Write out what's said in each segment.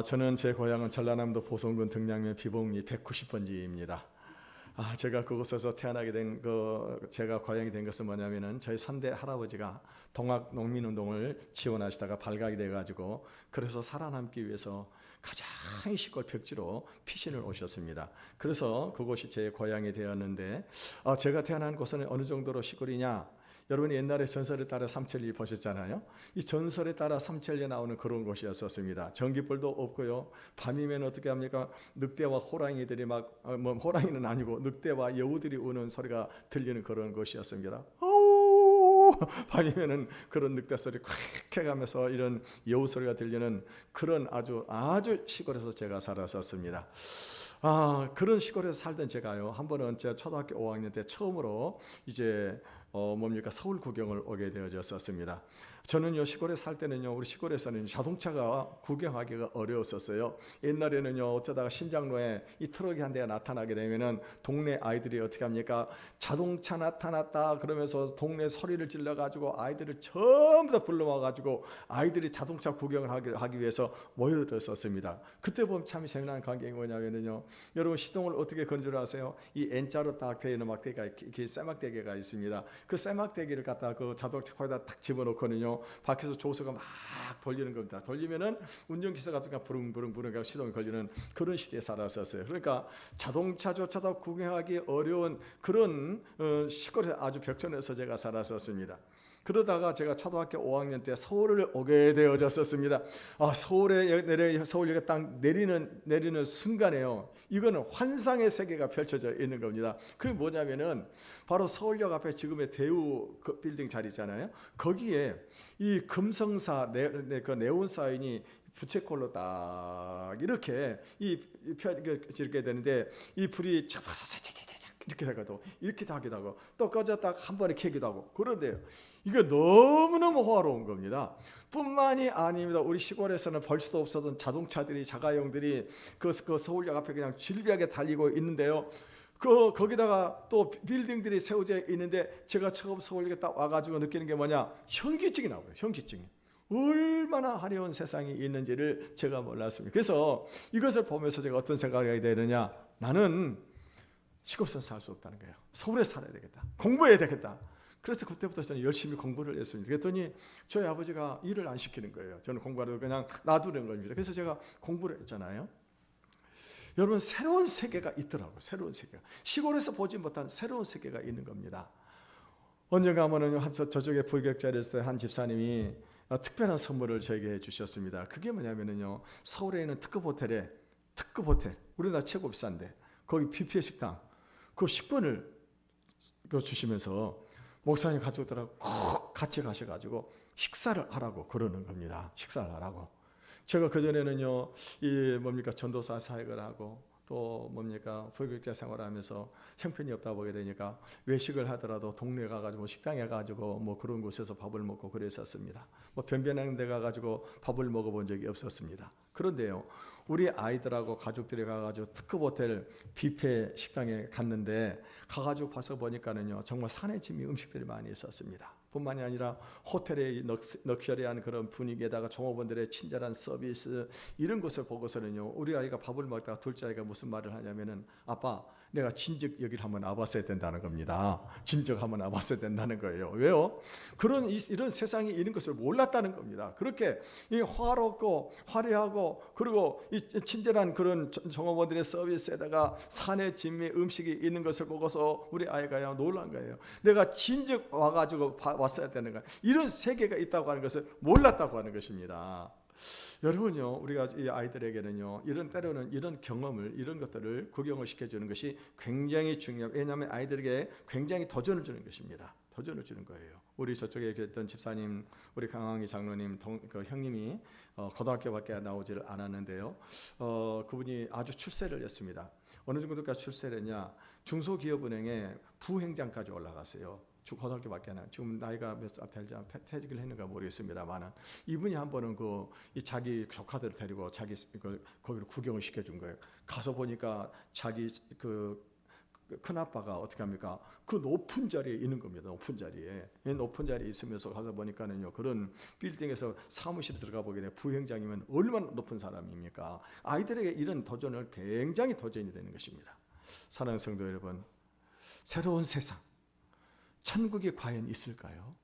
저는 제 고향은 전라남도 보성군 등량면 비봉리 190번지입니다. 제가 그곳에서 태어나게 된 제가 고향이 된 것은 뭐냐면은 저희 선대 할아버지가 동학 농민운동을 지원하시다가 발각이 돼가지고 그래서 살아남기 위해서 가장 시골 벽지로 피신을 오셨습니다. 그래서 그곳이 제 고향이 되었는데 제가 태어난 곳은 어느 정도로 시골이냐? 여러분이 옛날에 전설에 따라 삼천리 보셨잖아요. 이 전설에 따라 삼천리에 나오는 그런 곳이었었습니다. 전기불도 없고요. 밤이면 어떻게 합니까? 늑대와 호랑이들이 호랑이는 아니고 늑대와 여우들이 우는 소리가 들리는 그런 곳이었습니다. 밤이면은 그런 늑대 소리 콱 해가면서 이런 여우 소리가 들리는 그런 아주 시골에서 제가 살았었습니다. 그런 시골에서 살던 제가요, 한 번은 제가 초등학교 5학년 때 처음으로 이제 서울 구경을 오게 되어졌었습니다. 저는요, 시골에 살 때는요, 우리 시골에서는 자동차가 구경하기가 어려웠었어요. 옛날에는요, 어쩌다가 신장로에 이 트럭이 한 대가 나타나게 되면은 동네 아이들이 어떻게 합니까? 자동차 나타났다 그러면서 동네 소리를 질러가지고 아이들을 전부 다 불러와가지고 아이들이 자동차 구경을 하기 위해서 모여들었었습니다. 그때 보면 참 재미난 광경이 뭐냐면요, 여러분 시동을 어떻게 건 줄 아세요? 이 N자로 딱 되어 있는 막대기가 이렇게 쇠막대기가 있습니다. 그 쇠막대기를 갖다 그 자동차 코에다 탁 집어넣고는요, 밖에서 조수가 막 돌리는 겁니다. 돌리면은 운전기사가 부릉부릉 시동이 걸리는 그런 시대에 살았었어요. 그러니까 자동차조차도 구경하기 어려운 그런 시골에 아주 벽천에서 제가 살았었습니다. 그러다가 제가 초등학교 5학년 때 서울을 오게 되어졌었습니다. 서울역에 딱 내리는 순간에요, 이거는 환상의 세계가 펼쳐져 있는 겁니다. 그게 뭐냐면은 바로 서울역 앞에 지금의 대우 빌딩 자리 있잖아요. 거기에 이 금성사 그 네온 사인이 부채꼴로 딱 이렇게 이렇게 되는데, 이 불이 이렇게 하기도 이렇게 하기도 하고 또 꺼졌다가 한 번에 켜기도 하고 그런데요, 이게 너무너무 호화로운 겁니다. 뿐만이 아닙니다. 우리 시골에서는 볼 수도 없었던 자동차들이, 자가용들이 그 서울역 앞에 그냥 질비하게 달리고 있는데요, 거기다가 또 빌딩들이 세워져 있는데, 제가 처음 서울역에 딱 와가지고 느끼는 게 뭐냐? 현기증이 나와요. 현기증이. 얼마나 화려한 세상이 있는지를 제가 몰랐습니다. 그래서 이것을 보면서 제가 어떤 생각이 되느냐? 나는 시골에서 살 수 없다는 거예요. 서울에 살아야 되겠다. 공부해야 되겠다. 그래서 그때부터 저는 열심히 공부를 했습니다. 그랬더니 저희 아버지가 일을 안 시키는 거예요. 저는 공부하려고 그냥 놔두는 겁니다. 그래서 제가 공부를 했잖아요. 여러분, 새로운 세계가 있더라고요. 새로운 세계가. 시골에서 보지 못한 새로운 세계가 있는 겁니다. 언젠가 한번은 저쪽에 불격자리에서 한 집사님이 특별한 선물을 저에게 해주셨습니다. 그게 뭐냐면요, 서울에 있는 특급 호텔, 우리나라 최고 비싼데 거기 뷔페 식당 그 식권을 주시면서 목사님 가족들하고 꼭 같이 가셔가지고 식사를 하라고 그러는 겁니다. 식사를 하라고. 제가 그전에는요, 전도사 사역을 하고 또 불교자 생활하면서 형편이 없다 보게 되니까 외식을 하더라도 동네에 가가지고 식당에 가가지고 그런 곳에서 밥을 먹고 그랬었습니다. 변변한 데 가가지고 밥을 먹어본 적이 없었습니다. 그런데요, 우리 아이들하고 가족들이 가가지고 특급 호텔 뷔페 식당에 갔는데 가가지고 봐서 보니까는요, 정말 산의 진미 음식들이 많이 있었습니다. 뿐만이 아니라 호텔의 럭셔리한 그런 분위기에다가 종업원들의 친절한 서비스, 이런 것을 보고서는요, 우리 아이가 밥을 먹다가 둘째 아이가 무슨 말을 하냐면은, 아빠, 내가 진즉 여기를 한번 와봤어야 된다는 겁니다. 진즉 한번 와봤어야 된다는 거예요. 왜요? 이런 세상이 있는 것을 몰랐다는 겁니다. 그렇게 이 화롭고 화려하고 그리고 이 친절한 그런 종업원들의 서비스에다가 산의 진미 음식이 있는 것을 보고서 우리 아이가 놀란 거예요. 내가 진즉 와가지고 왔어야 되는 거야. 이런 세계가 있다고 하는 것을 몰랐다고 하는 것입니다. 여러분요, 우리가 이 아이들에게는요, 때로는 이런 경험을, 이런 것들을 구경을 시켜주는 것이 굉장히 중요해요. 왜냐하면 아이들에게 굉장히 도전을 주는 것입니다. 도전을 주는 거예요. 우리 저쪽에 계셨던 집사님, 우리 강황희 장로님 형님이 고등학교밖에 나오지를 않았는데요, 그분이 아주 출세를 했습니다. 어느 정도까지 출세를 했냐? 중소기업은행에 부행장까지 올라갔어요. 고등학교밖에 안 해요. 지금 나이가 몇 살 될지 퇴직을 했는가 모르겠습니다만, 이분이 한 번은 자기 조카들을 데리고 거기를 구경을 시켜준 거예요. 가서 보니까 자기 큰아빠가 어떻게 합니까? 그 높은 자리에 있는 겁니다. 높은 자리에. 높은 자리에 있으면서 가서 보니까는요, 그런 빌딩에서 사무실에 들어가 보게 되면 부행장이면 얼마나 높은 사람입니까? 아이들에게 이런 도전을 굉장히 도전이 되는 것입니다. 사랑하는 성도 여러분, 새로운 세상, 천국이 과연 있을까요?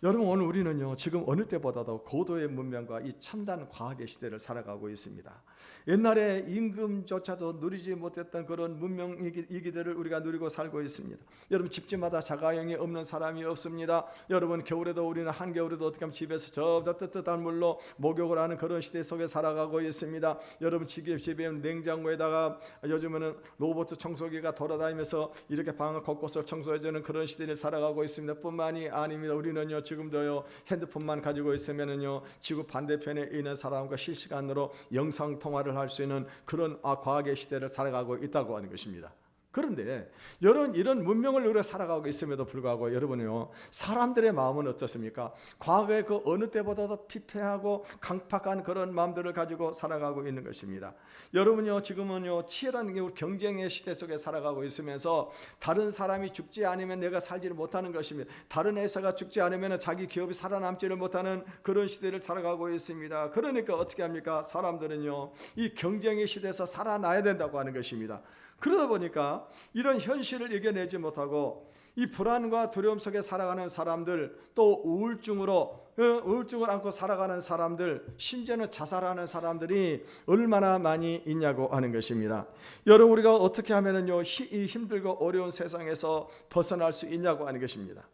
여러분, 오늘 우리는요, 지금 어느 때보다도 고도의 문명과 이 첨단 과학의 시대를 살아가고 있습니다. 옛날에 임금조차도 누리지 못했던 그런 문명 이기들을 우리가 누리고 살고 있습니다. 여러분, 집집마다 자가용이 없는 사람이 없습니다. 여러분, 겨울에도 우리는 한겨울에도 어떻게 하면 집에서 저 뜨뜻한 물로 목욕을 하는 그런 시대 속에 살아가고 있습니다. 여러분, 집에 냉장고에다가 요즘에는 로봇 청소기가 돌아다니면서 이렇게 방 곳곳을 청소해주는 그런 시대를 살아가고 있습니다. 뿐만이 아닙니다. 우리는요, 지금도요, 핸드폰만 가지고 있으면은요, 지구 반대편에 있는 사람과 실시간으로 영상 통화를 할 수 있는 그런 과학의 시대를 살아가고 있다고 하는 것입니다. 그런데 이런 문명을 우리가 살아가고 있음에도 불구하고 여러분요, 사람들의 마음은 어떻습니까? 과거의 그 어느 때보다도 피폐하고 강팍한 그런 마음들을 가지고 살아가고 있는 것입니다. 여러분요, 지금은요, 치열한 경쟁의 시대 속에 살아가고 있으면서 다른 사람이 죽지 않으면 내가 살지를 못하는 것입니다. 다른 회사가 죽지 않으면 자기 기업이 살아남지를 못하는 그런 시대를 살아가고 있습니다. 그러니까 어떻게 합니까? 사람들은요, 이 경쟁의 시대에서 살아나야 된다고 하는 것입니다. 그러다 보니까 이런 현실을 이겨내지 못하고 이 불안과 두려움 속에 살아가는 사람들, 또 우울증을 안고 살아가는 사람들, 심지어는 자살하는 사람들이 얼마나 많이 있냐고 하는 것입니다. 여러분, 우리가 어떻게 하면은요, 이 힘들고 어려운 세상에서 벗어날 수 있냐고 하는 것입니다.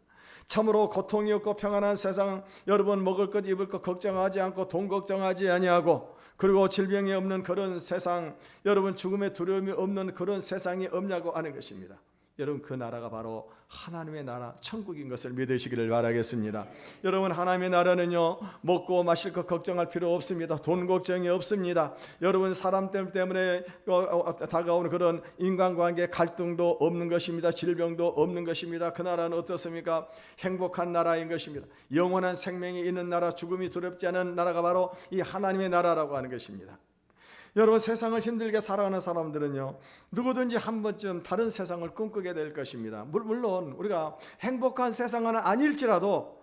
참으로 고통이 없고 평안한 세상, 여러분, 먹을 것 입을 것 걱정하지 않고 돈 걱정하지 아니하고, 그리고 질병이 없는 그런 세상, 여러분, 죽음의 두려움이 없는 그런 세상이 없냐고 하는 것입니다. 여러분, 그 나라가 바로 하나님의 나라, 천국인 것을 믿으시기를 바라겠습니다. 여러분, 하나님의 나라는요, 먹고 마실 것 걱정할 필요 없습니다. 돈 걱정이 없습니다. 여러분, 사람들 때문에 다가오는 그런 인간관계 갈등도 없는 것입니다. 질병도 없는 것입니다. 그 나라는 어떻습니까? 행복한 나라인 것입니다. 영원한 생명이 있는 나라, 죽음이 두렵지 않은 나라가 바로 이 하나님의 나라라고 하는 것입니다. 여러분, 세상을 힘들게 살아가는 사람들은요, 누구든지 한 번쯤 다른 세상을 꿈꾸게 될 것입니다. 물론 우리가 행복한 세상은 아닐지라도요,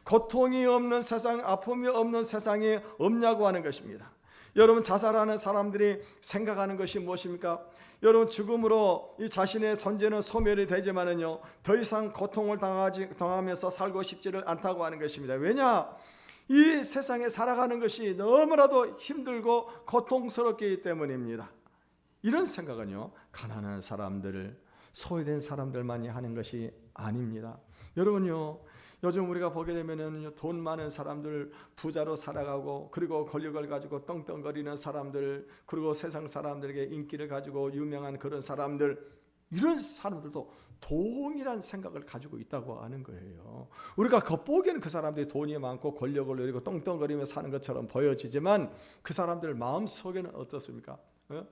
고통이 없는 세상, 아픔이 없는 세상이 없냐고 하는 것입니다. 여러분, 자살하는 사람들이 생각하는 것이 무엇입니까? 여러분, 죽음으로 이 자신의 존재는 소멸이 되지만은요, 더 이상 고통을 당하면서 살고 싶지를 않다고 하는 것입니다. 왜냐? 이 세상에 살아가는 것이 너무나도 힘들고 고통스럽기 때문입니다. 이런 생각은요, 가난한 사람들, 소외된 사람들만이 하는 것이 아닙니다. 여러분요, 요즘 우리가 보게 되면은 돈 많은 사람들, 부자로 살아가고, 그리고 권력을 가지고 떵떵거리는 사람들, 그리고 세상 사람들에게 인기를 가지고 유명한 그런 사람들, 이런 사람들도 동일한 생각을 가지고 있다고 하는 거예요. 우리가 겉보기에는 그 사람들이 돈이 많고 권력을 누리고 떵떵거리며 사는 것처럼 보여지지만 그 사람들 마음속에는 어떻습니까?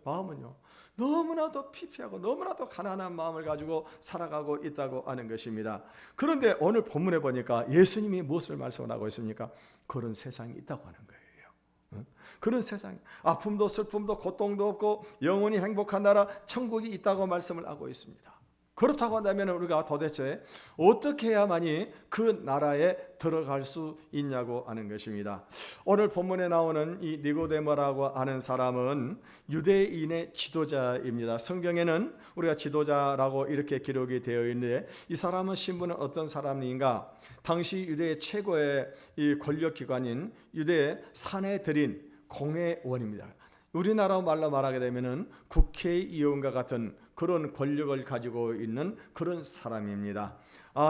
마음은요, 너무나도 피폐하고 너무나도 가난한 마음을 가지고 살아가고 있다고 하는 것입니다. 그런데 오늘 본문에 보니까 예수님이 무엇을 말씀하고 있습니까? 그런 세상이 있다고 하는 거예요. 그런 세상, 아픔도 슬픔도 고통도 없고 영원히 행복한 나라, 천국이 있다고 말씀을 하고 있습니다. 그렇다고 한다면 우리가 도대체 어떻게 해야만이 그 나라에 들어갈 수 있냐고 하는 것입니다. 오늘 본문에 나오는 이 니고데모라고 하는 사람은 유대인의 지도자입니다. 성경에는 우리가 지도자라고 이렇게 기록이 되어 있는데, 이 사람은 신분은 어떤 사람인가? 당시 유대의 최고의 이 권력기관인 유대의 사내들인 공회원입니다. 우리나라 말로 말하게 되면은 국회의원과 같은 그런 권력을 가지고 있는 그런 사람입니다.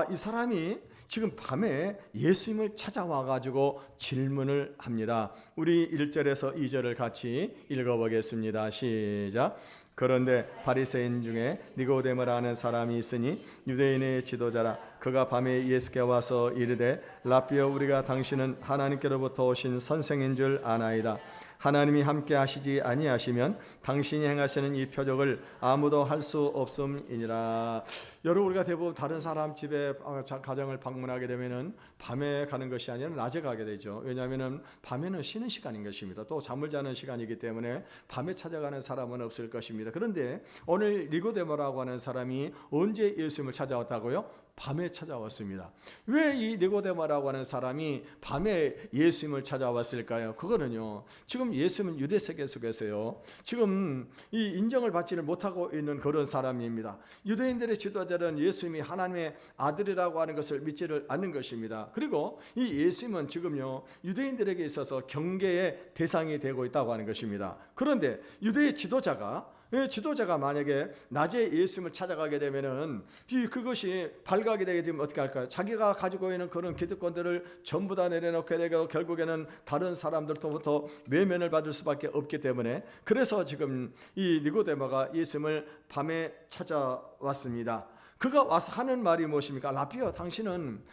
이 사람이 지금 밤에 예수님을 찾아와 가지고 질문을 합니다. 우리 1절에서 2절을 같이 읽어보겠습니다. 시작. 그런데 바리새인 중에 니고데모라는 사람이 있으니 유대인의 지도자라. 그가 밤에 예수께 와서 이르되 라삐여, 우리가 당신은 하나님께로부터 오신 선생인 줄 아나이다. 하나님이 함께 하시지 아니하시면 당신이 행하시는 이 표적을 아무도 할 수 없음이니라. 여러분, 우리가 대부분 다른 사람 집에 가정을 방문하게 되면은 밤에 가는 것이 아니라 낮에 가게 되죠. 왜냐하면은 밤에는 쉬는 시간인 것입니다. 또 잠을 자는 시간이기 때문에 밤에 찾아가는 사람은 없을 것입니다. 것입니다. 그런데 오늘 니고데모라고 하는 사람이 언제 예수님을 찾아왔다고요? 밤에 찾아왔습니다. 왜 이 니고데모라고 하는 사람이 밤에 예수님을 찾아왔을까요? 그거는요, 지금 예수님은 유대 세계 속에서요, 지금 이 인정을 받지를 못하고 있는 그런 사람입니다. 유대인들의 지도자들은 예수님이 하나님의 아들이라고 하는 것을 믿지를 않는 것입니다. 그리고 이 예수님은 지금요, 유대인들에게 있어서 경계의 대상이 되고 있다고 하는 것입니다. 그런데 유대의 지도자가 만약에 낮에 예수님을 찾아가게 되면은 그것이 발각이 되게 되면 어떻게 할까요? 자기가 가지고 있는 그런 기득권들을 전부 다 내려놓게 되고 결국에는 다른 사람들로부터 외면을 받을 수밖에 없기 때문에, 그래서 지금 이 니고데모가 예수님을 밤에 찾아왔습니다. 그가 와서 하는 말이 무엇입니까? 라비어, 당신은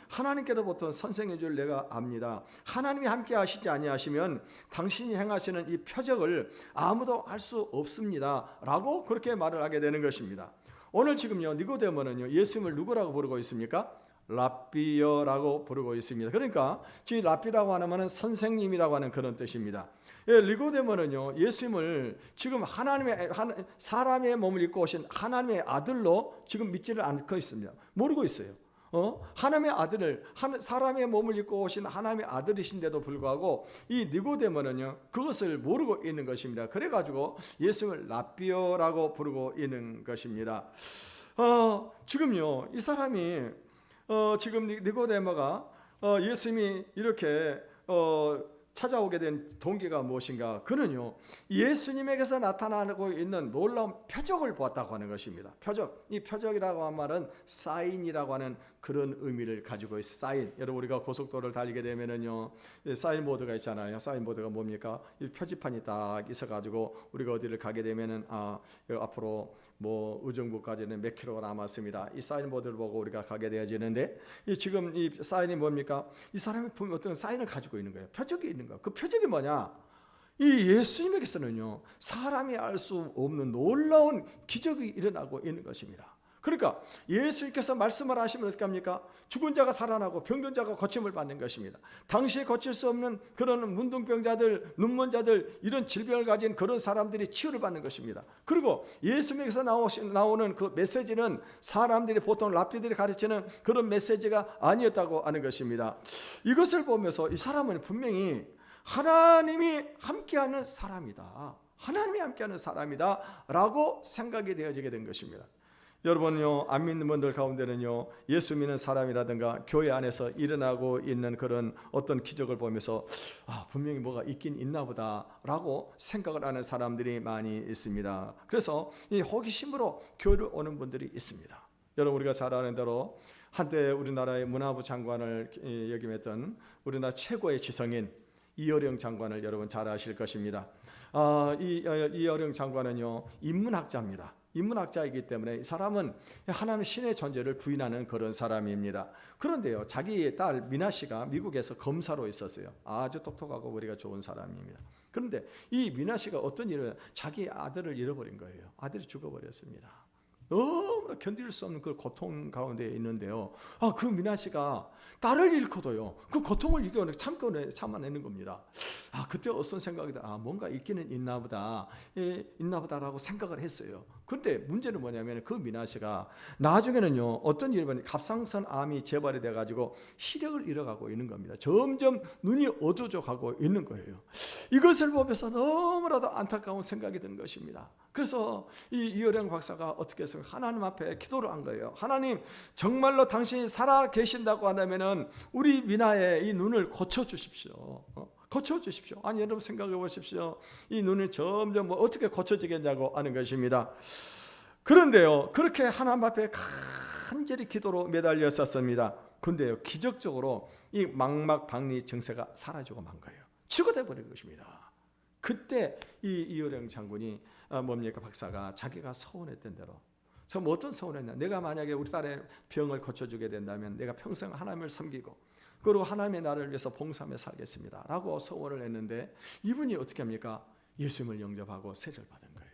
하나님께로부터 선생인 줄 내가 압니다. 하나님이 함께 하시지 아니하시면 당신이 행하시는 이 표적을 아무도 할 수 없습니다 라고 그렇게 말을 하게 되는 것입니다. 오늘 지금요, 니고데모는요, 예수님을 누구라고 부르고 있습니까? 라비어라고 부르고 있습니다. 그러니까 이 라비라고 하는 선생님이라고 하는 그런 뜻입니다. 니고데모는요, 예수님을 지금 사람의 몸을 입고 오신 하나님의 아들로 지금 믿지를 않고 있습니다. 모르고 있어요. 하나님의 아들을, 사람의 몸을 입고 오신 하나님의 아들이신데도 불구하고 이 니고데모는요, 그것을 모르고 있는 것입니다. 그래가지고 예수님을 라비어라고 부르고 있는 것입니다. 지금요, 이 사람이 지금 니고데모가 예수님이 이렇게 찾아오게 된 동기가 무엇인가? 그는요, 예수님에게서 나타나고 있는 놀라운 표적을 보았다고 하는 것입니다. 표적, 이 표적이라고 하는 말은 사인이라고 하는 그런 의미를 가지고 있어요. 사인. 여러분, 우리가 고속도로를 달리게 되면은요, 사인보드가 있잖아요. 사인보드가 뭡니까? 이 표지판이 딱 있어가지고 우리가 어디를 가게 되면은 앞으로 뭐 의정부까지는 몇 킬로가 남았습니다. 이 사인보드를 보고 우리가 가게 되어지는데, 지금 이 사인이 뭡니까? 이 사람이 보면 어떤 사인을 가지고 있는 거예요. 표적이 있는 거예요. 그 표적이 뭐냐? 이 예수님에게서는요, 사람이 알 수 없는 놀라운 기적이 일어나고 있는 것입니다. 그러니까 예수님께서 말씀을 하시면 어떻게 합니까? 죽은 자가 살아나고 병든 자가 고침을 받는 것입니다. 당시에 고칠 수 없는 그런 문둥병자들, 눈먼자들, 이런 질병을 가진 그런 사람들이 치유를 받는 것입니다. 그리고 예수님에게서 나오는 그 메시지는 사람들이 보통 랍비들이 가르치는 그런 메시지가 아니었다고 하는 것입니다. 이것을 보면서 이 사람은 분명히 하나님이 함께하는 사람이다, 하나님이 함께하는 사람이다 라고 생각이 되어지게 된 것입니다. 여러분요, 안 믿는 분들 가운데는요, 예수 믿는 사람이라든가 교회 안에서 일어나고 있는 그런 어떤 기적을 보면서 분명히 뭐가 있긴 있나 보다 라고 생각을 하는 사람들이 많이 있습니다. 그래서 이 호기심으로 교회를 오는 분들이 있습니다. 여러분, 우리가 잘 아는 대로 한때 우리나라의 문화부 장관을 역임했던 우리나라 최고의 지성인 이어령 장관을 여러분 잘 아실 것입니다. 이어령 장관은요, 인문학자입니다. 인문학자이기 때문에 이 사람은 하나님 신의 존재를 부인하는 그런 사람입니다. 그런데요, 자기의 딸 미나 씨가 미국에서 검사로 있었어요. 아주 똑똑하고 머리가 좋은 사람입니다. 그런데 이 미나 씨가 어떤 일을, 자기 아들을 잃어버린 거예요. 아들이 죽어버렸습니다. 너무나 견딜 수 없는 그 고통 가운데 있는데요, 그 미나 씨가 딸을 잃고도요, 그 고통을 참아내는 겁니다. 그때 어떤 생각이 뭔가 있기는 있나 보다라고 생각을 했어요. 그런데 문제는 뭐냐면 그 미나 씨가 나중에는요, 어떤 일이 보니 갑상선 암이 재발이 돼가지고 시력을 잃어가고 있는 겁니다. 점점 눈이 어두워져 가고 있는 거예요. 이것을 보면서 너무나도 안타까운 생각이 드는 것입니다. 그래서 이 이어령 박사가 어떻게 해서 하나님 앞에 기도를 한 거예요. 하나님, 정말로 당신이 살아 계신다고 한다면은 우리 미나의 이 눈을 고쳐 주십시오. 고쳐 주십시오. 아니, 여러분 생각해 보십시오. 이 눈이 점점 어떻게 고쳐지겠냐고 하는 것입니다. 그런데요, 그렇게 하나님 앞에 간절히 기도로 매달렸었습니다. 근데요, 기적적으로 이 망막박리 증세가 사라지고 만 거예요. 치유돼 버린 것입니다. 그때 이 이어령 장군이 박사가 자기가 서운했던 대로, 어떤 서운했냐, 내가 만약에 우리 딸의 병을 고쳐주게 된다면 내가 평생 하나님을 섬기고 그리고 하나님의 나라를 위해서 봉사하며 살겠습니다 라고 서원을 했는데, 이분이 어떻게 합니까? 예수님을 영접하고 세례를 받은 거예요.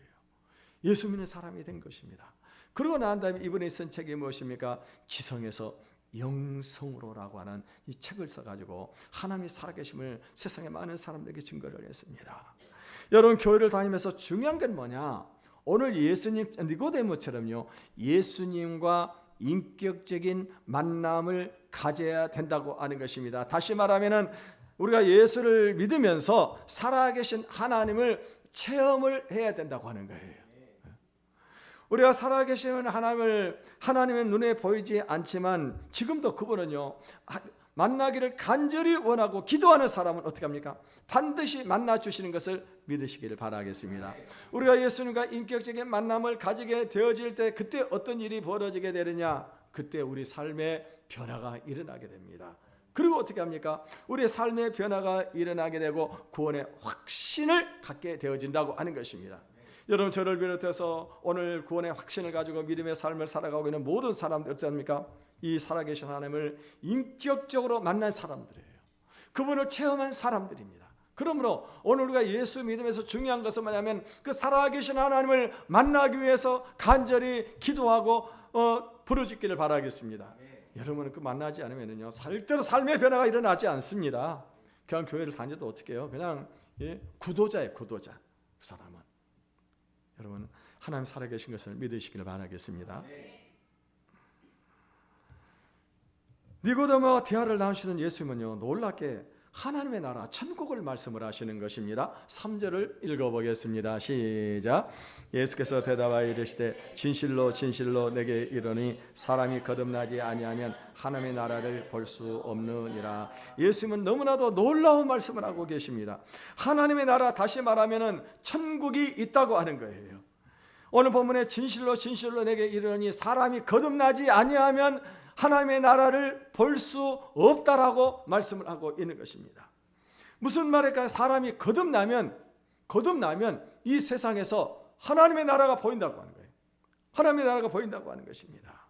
예수 믿는 사람이 된 것입니다. 그러고 난 다음에 이분이 쓴 책이 무엇입니까? 지성에서 영성으로라고 하는 이 책을 써가지고 하나님이 살아계심을 세상의 많은 사람들에게 증거를 했습니다. 여러분 교회를 다니면서 중요한 건 뭐냐? 오늘 예수님 니고데모처럼요, 예수님과 인격적인 만남을 가져야 된다고 하는 것입니다. 다시 말하면은 우리가 예수를 믿으면서 살아계신 하나님을 체험을 해야 된다고 하는 거예요. 우리가 살아계신 하나님의 눈에 보이지 않지만 지금도 그분은요, 만나기를 간절히 원하고 기도하는 사람은 어떻게 합니까? 반드시 만나 주시는 것을 믿으시기를 바라겠습니다. 우리가 예수님과 인격적인 만남을 가지게 되어질 때 그때 어떤 일이 벌어지게 되느냐? 그때 우리 삶의 변화가 일어나게 됩니다. 그리고 어떻게 합니까? 우리의 삶의 변화가 일어나게 되고 구원의 확신을 갖게 되어진다고 하는 것입니다. 여러분, 저를 비롯해서 오늘 구원의 확신을 가지고 믿음의 삶을 살아가고 있는 모든 사람들 어떻습니까? 이 살아계신 하나님을 인격적으로 만난 사람들이에요. 그분을 체험한 사람들입니다. 그러므로 오늘 우리가 예수 믿음에서 중요한 것은 뭐냐면 그 살아계신 하나님을 만나기 위해서 간절히 기도하고 부르짖기를 바라겠습니다. 여러분은 그 만나지 않으면요, 절대로 삶의 변화가 일어나지 않습니다. 그냥 교회를 다녀도 어떻게 해요? 그냥 구도자예요, 구도자. 그 사람은. 여러분, 하나님 살아계신 것을 믿으시기를 바라겠습니다. 니고데모와 대화를 나누시는 예수님은요, 놀랍게 하나님의 나라 천국을 말씀을 하시는 것입니다. 3절을 읽어보겠습니다. 시작. 예수께서 대답하여 이르시되 진실로 진실로 내게 이르노니 사람이 거듭나지 아니하면 하나님의 나라를 볼 수 없느니라. 예수님은 너무나도 놀라운 말씀을 하고 계십니다. 하나님의 나라, 다시 말하면 천국이 있다고 하는 거예요. 오늘 본문에 진실로 진실로 내게 이르노니 사람이 거듭나지 아니하면 하나님의 나라를 볼 수 없다라고 말씀을 하고 있는 것입니다. 무슨 말일까요? 사람이 거듭나면 이 세상에서 하나님의 나라가 보인다고 하는 거예요. 하나님의 나라가 보인다고 하는 것입니다.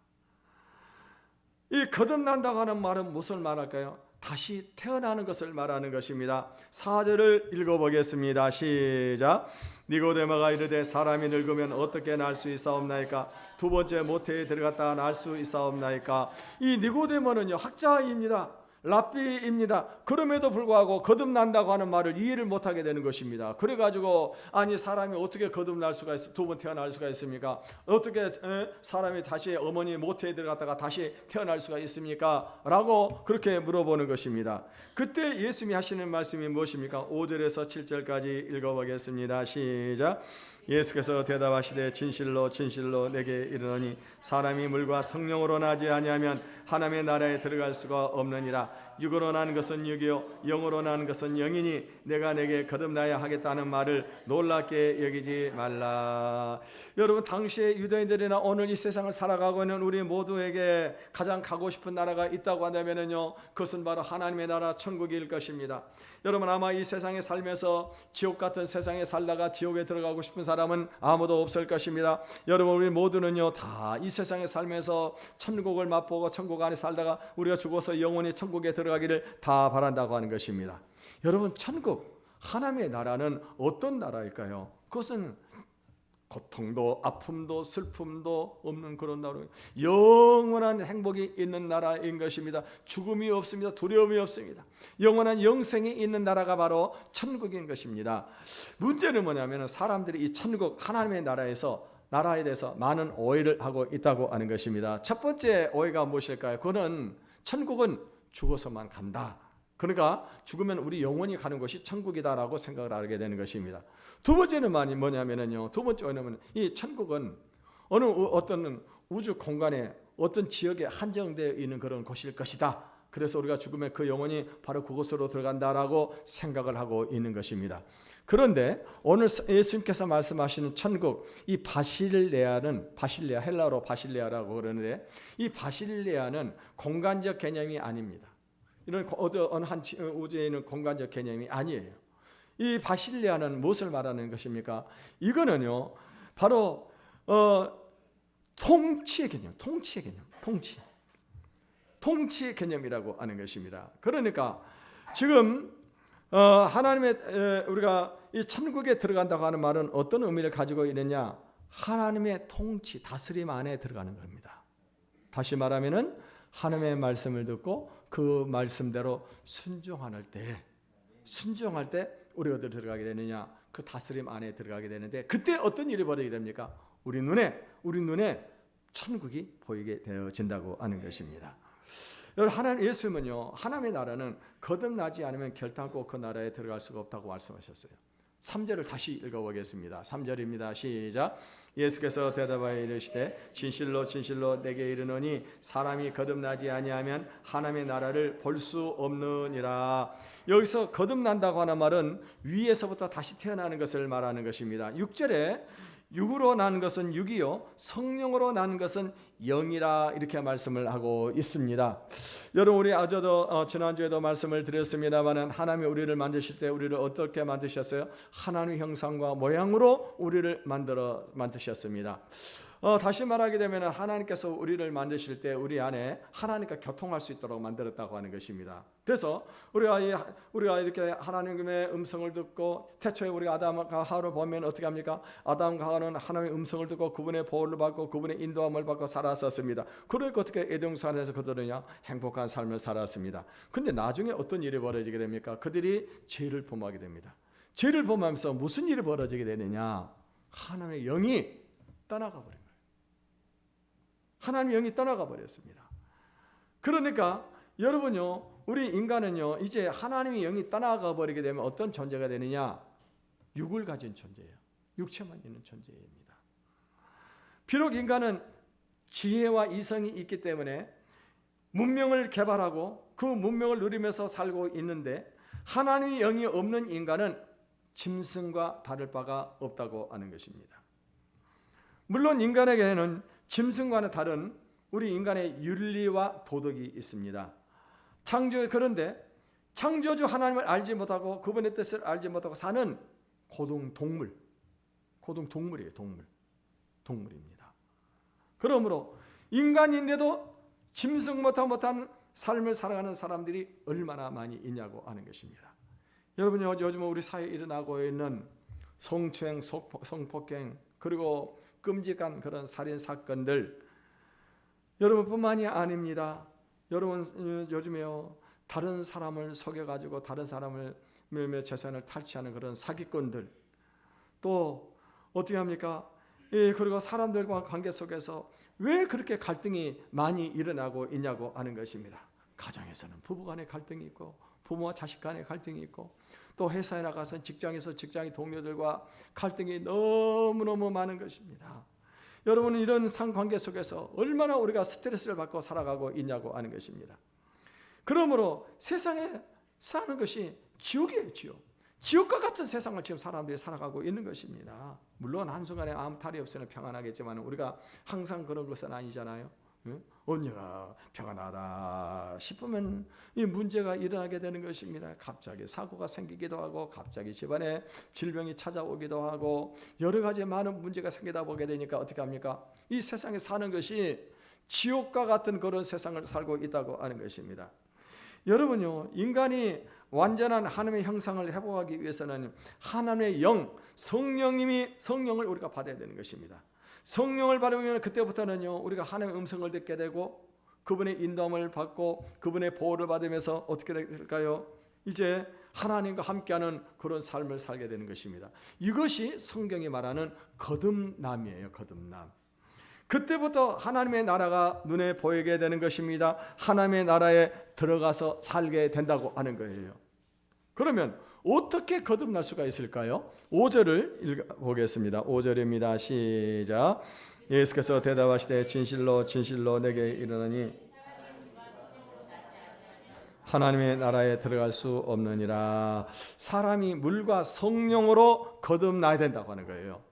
이 거듭난다고 하는 말은 무슨 말할까요? 다시 태어나는 것을 말하는 것입니다. 4절을 읽어보겠습니다. 시작. 니고데모가 이르되 사람이 늙으면 어떻게 날 수 있사옵나이까? 두 번째 모태에 들어갔다 날 수 있사옵나이까? 이 니고데모는요, 학자입니다. 랍비입니다. 그럼에도 불구하고 거듭난다고 하는 말을 이해를 못하게 되는 것입니다. 그래가지고 아니 사람이 어떻게 거듭날 수가 있어? 두 번 태어날 수가 있습니까? 어떻게 사람이 다시 어머니 모태에 들어갔다가 다시 태어날 수가 있습니까? 라고 그렇게 물어보는 것입니다. 그때 예수님이 하시는 말씀이 무엇입니까? 5절에서 7절까지 읽어보겠습니다. 시작. 예수께서 대답하시되 진실로 진실로 내게 이르노니 사람이 물과 성령으로 나지 아니하면 하나님의 나라에 들어갈 수가 없느니라. 육으로 나는 것은 육이요 영으로 나는 것은 영이니 내가 내게 거듭나야 하겠다는 말을 놀랍게 여기지 말라. 여러분, 당시의 유대인들이나 오늘 이 세상을 살아가고 있는 우리 모두에게 가장 가고 싶은 나라가 있다고 한다면요, 그것은 바로 하나님의 나라 천국일 것입니다. 여러분, 아마 이 세상에 살면서 지옥 같은 세상에 살다가 지옥에 들어가고 싶은 사람은 아무도 없을 것입니다. 여러분, 우리 모두는요 다 이 세상에 살면서 천국을 맛보고 천국 안에 살다가 우리가 죽어서 영원히 천국에 들어가기를 다 바란다고 하는 것입니다. 여러분, 천국, 하나님의 나라는 어떤 나라일까요? 그것은 고통도 아픔도 슬픔도 없는 그런 나라, 영원한 행복이 있는 나라인 것입니다. 죽음이 없습니다. 두려움이 없습니다. 영원한 영생이 있는 나라가 바로 천국인 것입니다. 문제는 뭐냐면 사람들이 이 천국 하나님의 나라에 대해서 많은 오해를 하고 있다고 하는 것입니다. 첫 번째 오해가 무엇일까요? 그거는 천국은 죽어서만 간다. 그러니까 죽으면 우리 영원히 가는 곳이 천국이다라고 생각을 하게 되는 것입니다. 두 번째는 뭐냐면요, 두 번째 오해는 이 천국은 어떤 우주 공간에 어떤 지역에 한정되어 있는 그런 곳일 것이다. 그래서 우리가 죽으면 그 영혼이 바로 그곳으로 들어간다라고 생각을 하고 있는 것입니다. 그런데 오늘 예수님께서 말씀하시는 천국, 이 바실레아, 헬라어로 바실레아라고 그러는데 이 바실레아는 공간적 개념이 아닙니다. 이런 어느 한 우주에 있는 공간적 개념이 아니에요. 이 바실레아는 무엇을 말하는 것입니까? 이거는요 바로 통치의 개념, 통치의 개념이라고 하는 것입니다. 그러니까 지금 하나님의 우리가 이 천국에 들어간다고 하는 말은 어떤 의미를 가지고 있느냐? 하나님의 통치, 다스림 안에 들어가는 겁니다. 다시 말하면은 하나님의 말씀을 듣고 그 말씀대로 순종할 때 순종할 때 우리 어디로 들어가게 되느냐? 그 다스림 안에 들어가게 되는데, 그때 어떤 일이 벌어지게 됩니까? 우리 눈에 천국이 보이게 되어진다고 하는 것입니다. 여러분, 하나님 예수님은요, 하나님의 나라는 거듭나지 않으면 결단코 그 나라에 들어갈 수가 없다고 말씀하셨어요. 3절을 다시 읽어보겠습니다. 3절입니다. 시작. 예수께서 대답하여 이르시되 진실로 진실로 내게 이르노니 사람이 거듭나지 아니하면 하나님의 나라를 볼 수 없느니라. 여기서 거듭난다고 하는 말은 위에서부터 다시 태어나는 것을 말하는 것입니다. 6절에 육으로 난 것은 육이요 성령으로 난 것은 영이라, 이렇게 말씀을 하고 있습니다. 여러분, 우리 아저도 지난주에도 말씀을 드렸습니다만, 하나님이 우리를 만드실 때 우리를 어떻게 만드셨어요? 하나님의 형상과 모양으로 우리를 만드셨습니다. 다시 말하게 되면 하나님께서 우리를 만드실 때 우리 안에 하나님과 교통할 수 있도록 만들었다고 하는 것입니다. 그래서 우리가 이렇게 하나님의 음성을 듣고, 태초에 우리가 아담과 하와를 보면 어떻게 합니까? 아담과 하와는 하나님의 음성을 듣고 그분의 보호를 받고 그분의 인도함을 받고 살았었습니다. 그러니까 어떻게 에덴산에서 그들은 행복한 삶을 살았습니다. 그런데 나중에 어떤 일이 벌어지게 됩니까? 그들이 죄를 범하게 됩니다. 죄를 범하면서 무슨 일이 벌어지게 되느냐? 하나님의 영이 떠나가 버린 거예요. 하나님의 영이 떠나가 버렸습니다. 그러니까 여러분요, 우리 인간은요, 이제 하나님의 영이 떠나가 버리게 되면 어떤 존재가 되느냐? 육을 가진 존재예요. 육체만 있는 존재입니다. 비록 인간은 지혜와 이성이 있기 때문에 문명을 개발하고 그 문명을 누리면서 살고 있는데, 하나님의 영이 없는 인간은 짐승과 다를 바가 없다고 하는 것입니다. 물론 인간에게는 짐승과는 다른 우리 인간의 윤리와 도덕이 있습니다. 그런데 창조주 하나님을 알지 못하고 그분의 뜻을 알지 못하고 사는 고등동물이에요. 동물입니다. 그러므로 인간인데도 짐승보다 못한 삶을 살아가는 사람들이 얼마나 많이 있냐고 하는 것입니다. 여러분, 요즘 우리 사회에 일어나고 있는 성추행, 성폭행, 그리고 끔찍한 그런 살인 사건들, 여러분뿐만이 아닙니다. 여러분, 요즘에요, 다른 사람을 속여가지고 다른 사람을 재산을 탈취하는 그런 사기꾼들, 또 어떻게 합니까? 그리고 사람들과 관계 속에서 왜 그렇게 갈등이 많이 일어나고 있냐고 하는 것입니다. 가정에서는 부부간의 갈등이 있고, 부모와 자식 간의 갈등이 있고, 또 회사에 나가서 직장에서 직장의 동료들과 갈등이 너무너무 많은 것입니다. 여러분은 이런 상관계 속에서 얼마나 우리가 스트레스를 받고 살아가고 있냐고 하는 것입니다. 그러므로 세상에 사는 것이 지옥이에요. 지옥과 같은 세상을 지금 사람들이 살아가고 있는 것입니다. 물론 한순간에 아무 탈이 없으면 평안하겠지만 우리가 항상 그런 것은 아니잖아요. 언제가 평안하다 싶으면 이 문제가 일어나게 되는 것입니다. 갑자기 사고가 생기기도 하고, 갑자기 집안에 질병이 찾아오기도 하고, 여러 가지 많은 문제가 생기다 보게 되니까 어떻게 합니까? 이 세상에 사는 것이 지옥과 같은 그런 세상을 살고 있다고 하는 것입니다. 여러분요, 인간이 완전한 하나님의 형상을 회복하기 위해서는 하나님의 영, 성령을 우리가 받아야 되는 것입니다. 성령을 받으면 그때부터는요, 우리가 하나님의 음성을 듣게 되고 그분의 인도함을 받고 그분의 보호를 받으면서 어떻게 될까요? 이제 하나님과 함께하는 그런 삶을 살게 되는 것입니다. 이것이 성경이 말하는 거듭남이에요. 거듭남. 그때부터 하나님의 나라가 눈에 보이게 되는 것입니다. 하나님의 나라에 들어가서 살게 된다고 하는 거예요. 그러면 어떻게 거듭날 수가 있을까요? 5절을 읽어보겠습니다. 5절입니다. 시작. 예수께서 대답하시되 진실로 진실로 내게 이르노니 하나님의 나라에 들어갈 수 없느니라. 사람이 물과 성령으로 거듭나야 된다고 하는 거예요.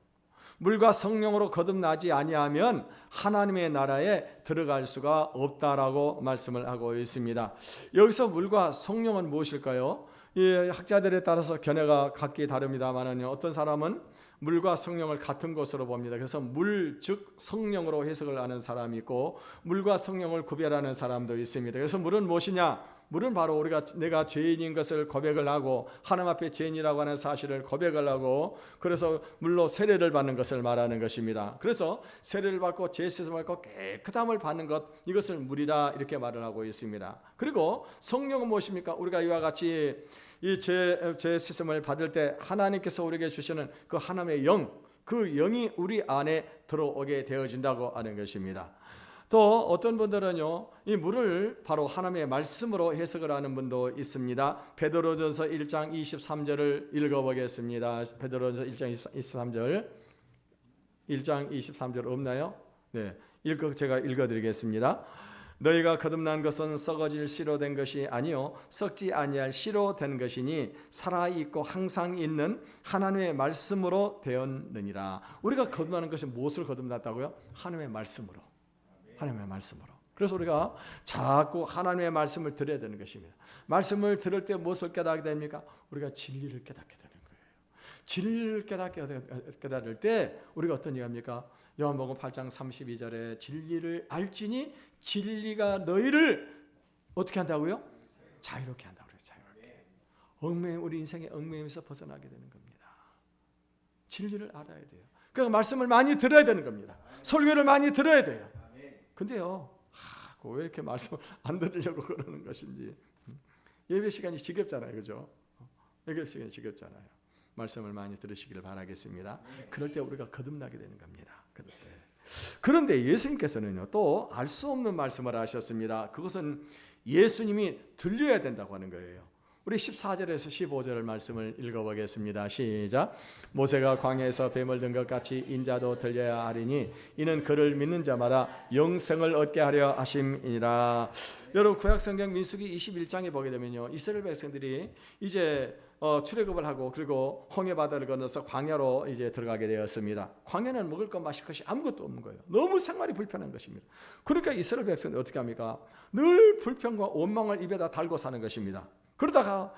물과 성령으로 거듭나지 아니하면 하나님의 나라에 들어갈 수가 없다라고 말씀을 하고 있습니다. 여기서 물과 성령은 무엇일까요? 학자들에 따라서 견해가 각기 다릅니다만 어떤 사람은 물과 성령을 같은 것으로 봅니다. 그래서 물, 즉 성령으로 해석을 하는 사람이 있고, 물과 성령을 구별하는 사람도 있습니다. 그래서 물은 무엇이냐? 물은 바로 내가 죄인인 것을 고백을 하고 하나님 앞에 죄인이라고 하는 사실을 고백을 하고, 그래서 물로 세례를 받는 것을 말하는 것입니다. 그래서 세례를 받고 죄 씻음을 받고 깨끗함을 받는 것, 이것을 물이라 이렇게 말을 하고 있습니다. 그리고 성령은 무엇입니까? 우리가 이와 같이 이 죄 씻음을 받을 때 하나님께서 우리에게 주시는 그 하나님의 영, 그 영이 우리 안에 들어오게 되어진다고 하는 것입니다. 또 어떤 분들은요, 이 물을 바로 하나님의 말씀으로 해석을 하는 분도 있습니다. 베드로전서 1장 23절을 읽어보겠습니다. 베드로전서 1장 23절, 1장 23절 없나요? 네, 제가 읽어드리겠습니다. 너희가 거듭난 것은 썩어질 씨로 된 것이 아니요 썩지 아니할 씨로 된 것이니 살아있고 항상 있는 하나님의 말씀으로 되었느니라. 우리가 거듭나는 것이 무엇을 거듭났다고요? 하나님의 말씀으로. 하나님의 말씀으로. 그래서 우리가 자꾸 하나님의 말씀을 들어야 되는 것입니다. 말씀을 들을 때 무엇을 깨닫게 됩니까? 우리가 진리를 깨닫게 되는 거예요. 진리를 깨달을 때 우리가 어떤 얘기합니까? 요한복음 8장 32절에 진리를 알지니 진리가 너희를 어떻게 한다고요? 자유롭게 한다고 그래요. 자유롭게. 우리 인생의 얽매임에서 벗어나게 되는 겁니다. 진리를 알아야 돼요. 그러니까 말씀을 많이 들어야 되는 겁니다. 설교를 많이 들어야 돼요. 근데요, 왜 이렇게 말씀을 안 들으려고 그러는 것인지. 예배 시간이 지겹잖아요, 그죠? 예배 시간이 지겹잖아요. 말씀을 많이 들으시기를 바라겠습니다. 그럴 때 우리가 거듭나게 되는 겁니다. 그런데 예수님께서는요, 또 알 수 없는 말씀을 하셨습니다. 그것은 예수님이 들려야 된다고 하는 거예요. 우리 14절에서 15절 말씀을 읽어보겠습니다. 시작. 모세가 광야에서 뱀을 든 것 같이 인자도 들려야 하리니 이는 그를 믿는 자마다 영생을 얻게 하려 하심이니라. 여러분 구약성경 민수기 21장에 보게 되면요, 이스라엘 백성들이 이제 출애굽을 하고 그리고 홍해 바다를 건너서 광야로 이제 들어가게 되었습니다. 광야는 먹을 것 마실 것이 아무것도 없는 거예요. 너무 생활이 불편한 것입니다. 그러니까 이스라엘 백성들이 어떻게 합니까? 늘 불평과 원망을 입에다 달고 사는 것입니다. 그러다가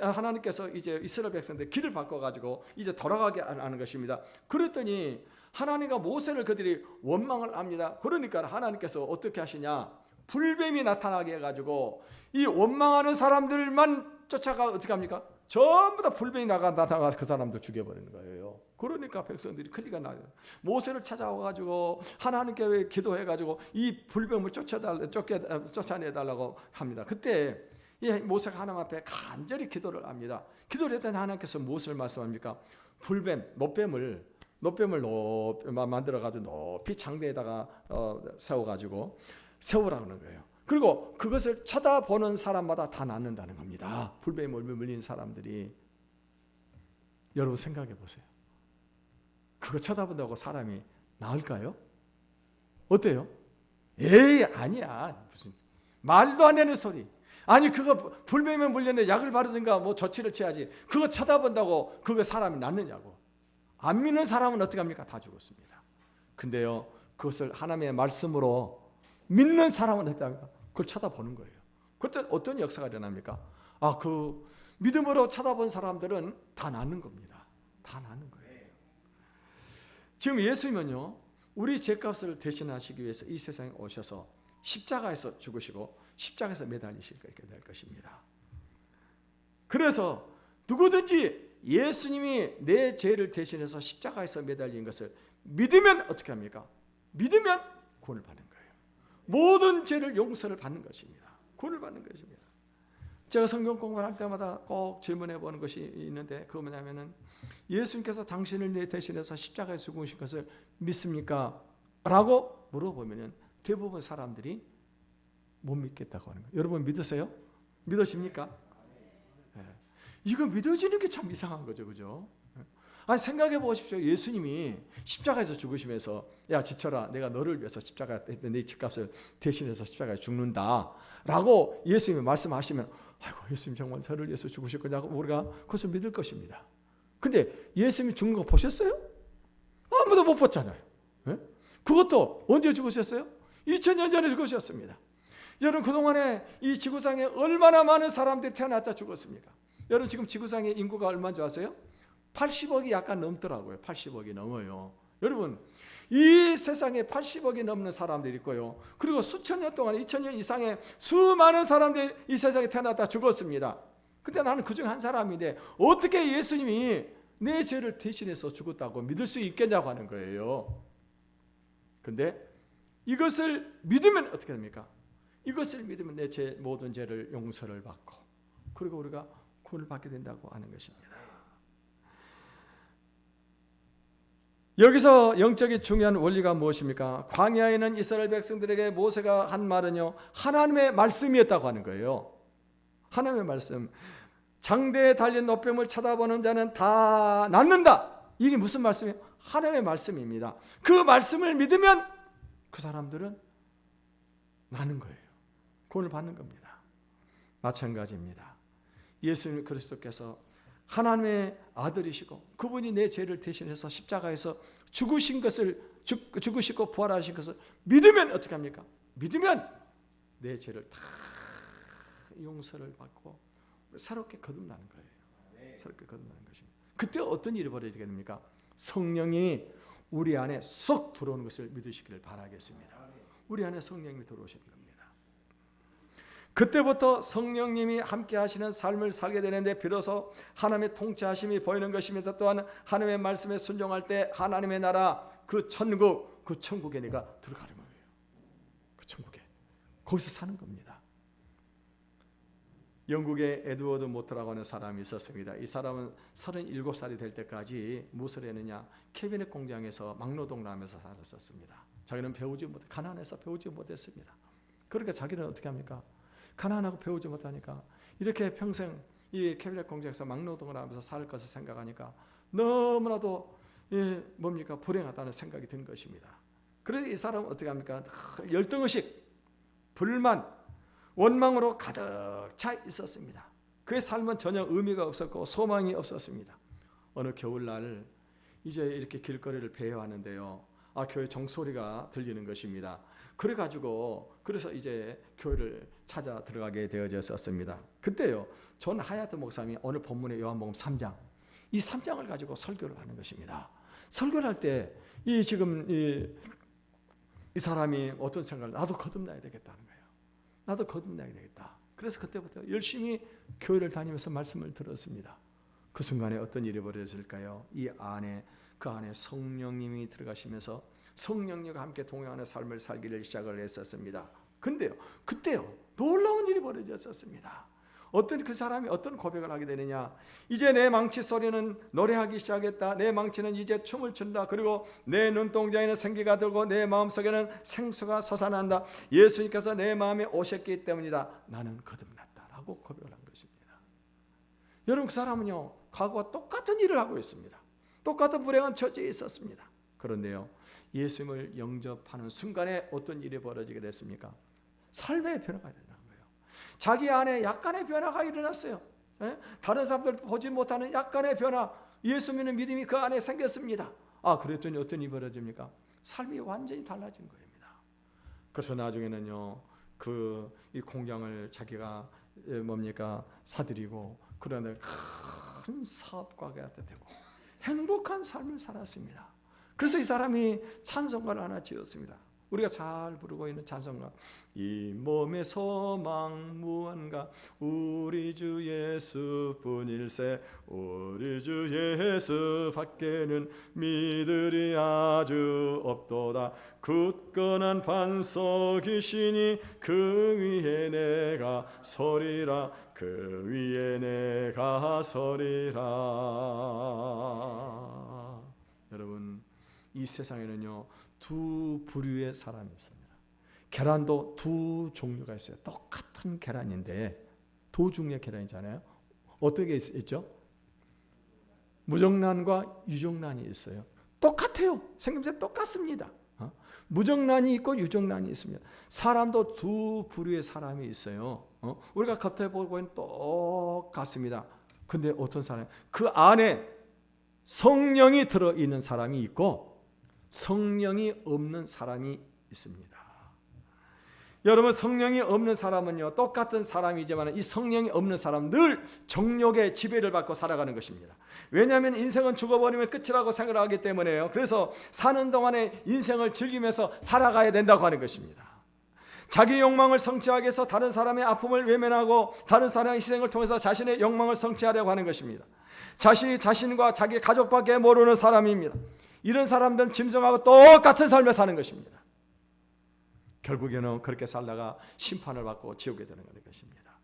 하나님께서 이제 이스라엘 백성들 길을 바꿔가지고 이제 돌아가게 하는 것입니다. 그랬더니 하나님과 모세를 그들이 원망을 합니다. 그러니까 하나님께서 어떻게 하시냐? 불뱀이 나타나게 해가지고 이 원망하는 사람들만 쫓아가 어떻게 합니까? 전부 다 불뱀이 나타나서 그 사람들 죽여버리는 거예요. 그러니까 백성들이 큰리가 나요. 모세를 찾아와가지고 하나님께 기도해가지고 이 불뱀을 쫓아내달라고 합니다. 그때 모세가 하나님 앞에 간절히 기도를 합니다. 기도를 했더니 하나님께서 무엇을 말씀합니까? 불뱀, 노뱀을 만들어가지고 높이 장대에다가 세워가지고 세우라고 하는 거예요. 그리고 그것을 쳐다보는 사람마다 다 낫는다는 겁니다. 불뱀에 물린 사람들이. 여러분 생각해 보세요. 그거 쳐다본다고 사람이 나을까요? 어때요? 에이 아니야. 무슨 말도 안 되는 소리. 아니 그거 불뱀에 물렸는데 약을 바르든가 뭐 조치를 취하지. 그거 쳐다본다고 그거 사람이 낫느냐고. 안 믿는 사람은 어떻게 합니까? 다 죽었습니다. 근데요 그것을 하나님의 말씀으로 믿는 사람은 어떻게 합니까? 그걸 쳐다보는 거예요. 그때 어떤 역사가 일어납니까? 그 믿음으로 쳐다본 사람들은 다 낫는 겁니다. 다 낫는 거예요. 지금 예수님은요 우리 죄값을 대신하시기 위해서 이 세상에 오셔서 십자가에서 죽으시고 십자가에서 매달리시게 될 것입니다. 그래서 누구든지 예수님이 내 죄를 대신해서 십자가에서 매달린 것을 믿으면 어떻게 합니까? 믿으면 구원을 받는 거예요. 모든 죄를 용서를 받는 것입니다. 구원을 받는 것입니다. 제가 성경 공부할 때마다 꼭 질문해 보는 것이 있는데 그거 뭐냐면은 예수님께서 당신을 대신해서 십자가에 죽으신 것을 믿습니까? 라고 물어보면은 대부분 사람들이 못 믿겠다고 하는 거예요. 여러분 믿으세요? 믿으십니까? 네. 이거 믿어지는 게 참 이상한 거죠, 그죠? 아니 생각해 보십시오. 예수님이 십자가에서 죽으시면서 야 지쳐라, 내가 너를 위해서 십자가 내 죄값을 대신해서 십자가에 죽는다라고 예수님이 말씀하시면 아이고 예수님 정말 저를 위해서 죽으실 거냐고 우리가 그것을 믿을 것입니다. 근데 예수님이 죽는 거 보셨어요? 아무도 못 봤잖아요. 네? 그것도 언제 죽으셨어요? 2000년 전에 죽으셨습니다. 여러분 그동안에 이 지구상에 얼마나 많은 사람들이 태어났다 죽었습니까? 여러분 지금 지구상의 인구가 얼마인 줄 아세요? 80억이 약간 넘더라고요. 80억이 넘어요. 여러분 이 세상에 80억이 넘는 사람들이 있고요. 그리고 수천 년 동안 2000년 이상의 수많은 사람들이 이 세상에 태어났다 죽었습니다. 근데 나는 그중 한 사람인데 어떻게 예수님이 내 죄를 대신해서 죽었다고 믿을 수 있겠냐고 하는 거예요. 근데 이것을 믿으면 어떻게 됩니까? 이것을 믿으면 내 모든 죄를 용서를 받고 그리고 우리가 구원을 받게 된다고 하는 것입니다. 여기서 영적인 중요한 원리가 무엇입니까? 광야에 있는 이스라엘 백성들에게 모세가 한 말은요, 하나님의 말씀이었다고 하는 거예요. 하나님의 말씀. 장대에 달린 노뱀을 쳐다보는 자는 다 낫는다. 이게 무슨 말씀이에요? 하나님의 말씀입니다. 그 말씀을 믿으면 그 사람들은 나는 거예요. 구원을 받는 겁니다. 마찬가지입니다. 예수 그리스도께서 하나님의 아들이시고 그분이 내 죄를 대신해서 십자가에서 죽으시고 부활하신 것을 믿으면 어떻게 합니까? 믿으면 내 죄를 다 용서를 받고 새롭게 거듭나는 거예요. 새롭게 거듭나는 것입니다. 그때 어떤 일이 벌어지게 됩니까? 성령이 우리 안에 쏙 들어오는 것을 믿으시기를 바라겠습니다. 우리 안에 성령이 들어오시는 겁니다. 그때부터 성령님이 함께 하시는 삶을 살게 되는데 비로소 하나님의 통치하심이 보이는 것입니다. 또한 하나님의 말씀에 순종할 때 하나님의 나라, 그 천국, 그 천국에 내가 들어가는 거예요. 그 천국에. 거기서 사는 겁니다. 영국의 에드워드 모터라고 하는 사람이 있었습니다. 이 사람은 37살이 될 때까지 무엇을 했느냐? 캐비넷 공장에서 막노동을 하면서 살았었습니다. 자기는 가난해서 배우지 못했습니다. 그러니까 자기는 어떻게 합니까? 가난하고 배우지 못하니까 이렇게 평생 이 캐비넷 공장에서 막노동을 하면서 살 것을 생각하니까 너무나도 불행하다는 생각이 든 것입니다. 그래서 이 사람은 어떻게 합니까? 열등의식, 불만, 원망으로 가득 차 있었습니다. 그의 삶은 전혀 의미가 없었고 소망이 없었습니다. 어느 겨울날 이제 이렇게 길거리를 배회하는데요. 교회 종소리가 들리는 것입니다. 그래서 이제 교회를 찾아 들어가게 되어졌었습니다. 그때요, 존 하야트 목사님이 오늘 본문의 요한복음 3장, 이 3장을 가지고 설교를 하는 것입니다. 설교를 할 때 이 사람이 어떤 생각을, 나도 거듭나야 되겠다는 거예요. 나도 거듭나야 되겠다. 그래서 그때부터 열심히 교회를 다니면서 말씀을 들었습니다. 그 순간에 어떤 일이 벌어졌을까요? 그 안에 성령님이 들어가시면서 성령님과 함께 동행하는 삶을 살기를 시작을 했었습니다. 근데요, 그때요, 놀라운 일이 벌어졌었습니다. 그 사람이 어떤 고백을 하게 되느냐? 이제 내 망치 소리는 노래하기 시작했다. 내 망치는 이제 춤을 춘다. 그리고 내 눈동자에는 생기가 들고 내 마음속에는 생수가 솟아난다. 예수님께서 내 마음에 오셨기 때문이다. 나는 거듭났다라고 고백을 한 것입니다. 여러분, 그 사람은요, 과거와 똑같은 일을 하고 있습니다. 똑같은 불행한 처지에 있었습니다. 그런데요, 예수님을 영접하는 순간에 어떤 일이 벌어지게 됐습니까? 삶의 변화가 일어난 거예요. 자기 안에 약간의 변화가 일어났어요. 다른 사람들 보지 못하는 약간의 변화, 예수 믿는 믿음이 그 안에 생겼습니다. 그랬더니 어떤 일이 벌어집니까? 삶이 완전히 달라진 겁니다. 그래서 나중에는요, 이 공장을 자기가 사들이고 그러나 큰 사업가가 되고 행복한 삶을 살았습니다. 그래서 이 사람이 찬송가를 하나 지었습니다. 우리가 잘 부르고 있는 찬송가, 이 몸의 소망 무언가 우리 주 예수뿐일세, 우리 주 예수 밖에는 믿으리 아주 없도다. 굳건한 반석이시니 그 위에 내가 서리라, 그 위에 내가 서리라. 여러분, 이 세상에는요, 두 부류의 사람이 있습니다. 계란도 두 종류가 있어요. 똑같은 계란인데 두 종류의 계란이잖아요. 어떻게 있죠? 무정란과 유정란이 있어요. 똑같아요. 생김새 똑같습니다. 무정란이 있고 유정란이 있습니다. 사람도 두 부류의 사람이 있어요. 우리가 겉에 보기에는 똑같습니다. 근데 어떤 사람, 그 안에 성령이 들어있는 사람이 있고 성령이 없는 사람이 있습니다. 여러분, 성령이 없는 사람은요, 똑같은 사람이지만 이 성령이 없는 사람은 늘 정욕의 지배를 받고 살아가는 것입니다. 왜냐하면 인생은 죽어버리면 끝이라고 생각하기 때문에요. 그래서 사는 동안에 인생을 즐기면서 살아가야 된다고 하는 것입니다. 자기 욕망을 성취하기 위해서 다른 사람의 아픔을 외면하고 다른 사람의 희생을 통해서 자신의 욕망을 성취하려고 하는 것입니다. 자신과 자기 가족밖에 모르는 사람입니다. 이런 사람들은 짐승하고 똑같은 삶을 사는 것입니다. 결국에는 그렇게 살다가 심판을 받고 지옥에 드는 것입니다.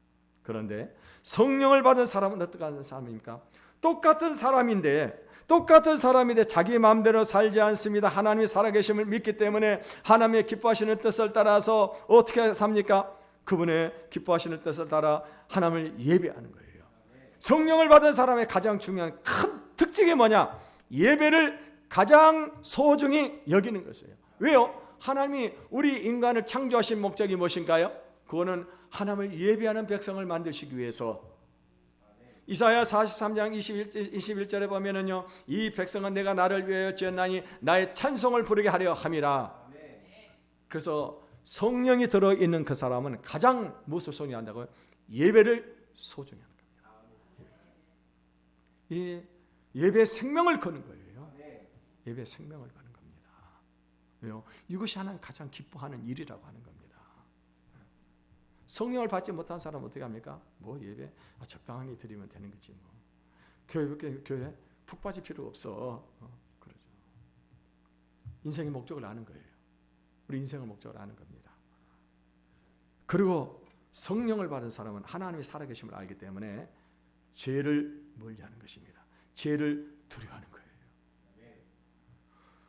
그런데 성령을 받은 사람은 어떤 사람입니까? 똑같은 사람인데 자기 마음대로 살지 않습니다. 하나님이 살아계심을 믿기 때문에 하나님의 기뻐하시는 뜻을 따라서 어떻게 삽니까? 그분의 기뻐하시는 뜻을 따라 하나님을 예배하는 거예요. 성령을 받은 사람의 가장 중요한 큰 특징이 뭐냐? 예배를 가장 소중히 여기는 것이에요. 왜요? 하나님이 우리 인간을 창조하신 목적이 무엇인가요? 그거는 하나님을 예배하는 백성을 만드시기 위해서. 이사야 43장 21절에 보면은요, 이 백성은 내가 나를 위하여 지었나니 나의 찬송을 부르게 하려 함이라. 그래서 성령이 들어있는 그 사람은 가장 무엇을 소중히 한다고요? 예배를 소중히 하는 겁니다. 이 예배에 생명을 거는 거예요. 예배에 생명을 거는 겁니다. 왜요? 이것이 하나님 가장 기뻐하는 일이라고 하는 겁니다. 성령을 받지 못한 사람은 어떻게 합니까? 뭐 예배 적당히 드리면 되는 거지 뭐. 교회 푹 빠질 필요 없어. 그러죠. 인생의 목적을 아는 거예요. 우리 인생의 목적을 아는 겁니다. 그리고 성령을 받은 사람은 하나님이 살아계심을 알기 때문에 죄를 멀리하는 것입니다. 죄를 두려워하는 거예요.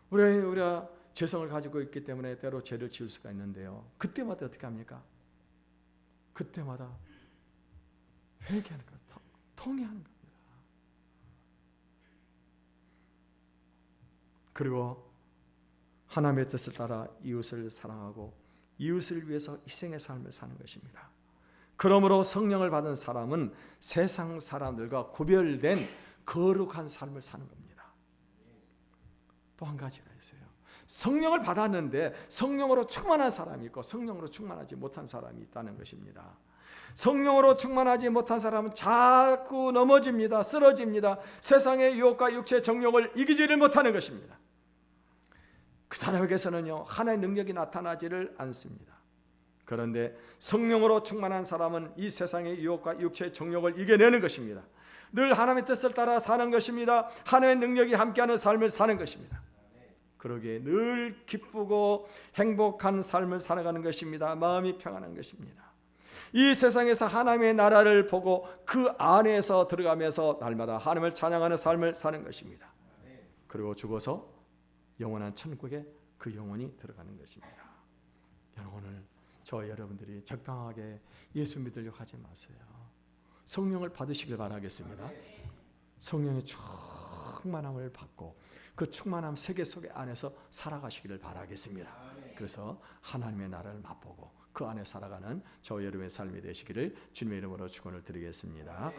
우리가 죄성을 가지고 있기 때문에 때로 죄를 지을 수가 있는데요. 그때마다 어떻게 합니까? 그때마다 회개하는 것, 통회하는 겁니다. 그리고 하나님의 뜻을 따라 이웃을 사랑하고 이웃을 위해서 희생의 삶을 사는 것입니다. 그러므로 성령을 받은 사람은 세상 사람들과 구별된 거룩한 삶을 사는 겁니다. 또 한 가지가 있어요. 성령을 받았는데 성령으로 충만한 사람이 있고 성령으로 충만하지 못한 사람이 있다는 것입니다. 성령으로 충만하지 못한 사람은 자꾸 넘어집니다. 쓰러집니다. 세상의 유혹과 육체의 정욕을 이기지를 못하는 것입니다. 그 사람에게서는요, 하나의 능력이 나타나지를 않습니다. 그런데 성령으로 충만한 사람은 이 세상의 유혹과 육체의 정욕을 이겨내는 것입니다. 늘 하나님의 뜻을 따라 사는 것입니다. 하나님의 능력이 함께하는 삶을 사는 것입니다. 그러기에 늘 기쁘고 행복한 삶을 살아가는 것입니다. 마음이 평안한 것입니다. 이 세상에서 하나님의 나라를 보고 그 안에서 들어가면서 날마다 하나님을 찬양하는 삶을 사는 것입니다. 그리고 죽어서 영원한 천국에 그 영혼이 들어가는 것입니다. 여러분, 오늘 저 여러분들이 적당하게 예수 믿으려고 하지 마세요. 성령을 받으시길 바라겠습니다. 성령의 충만함을 받고 그 충만함 세계 속에 안에서 살아가시기를 바라겠습니다. 그래서 하나님의 나라를 맛보고 그 안에 살아가는 저 여러분의 삶이 되시기를 주님의 이름으로 축원을 드리겠습니다.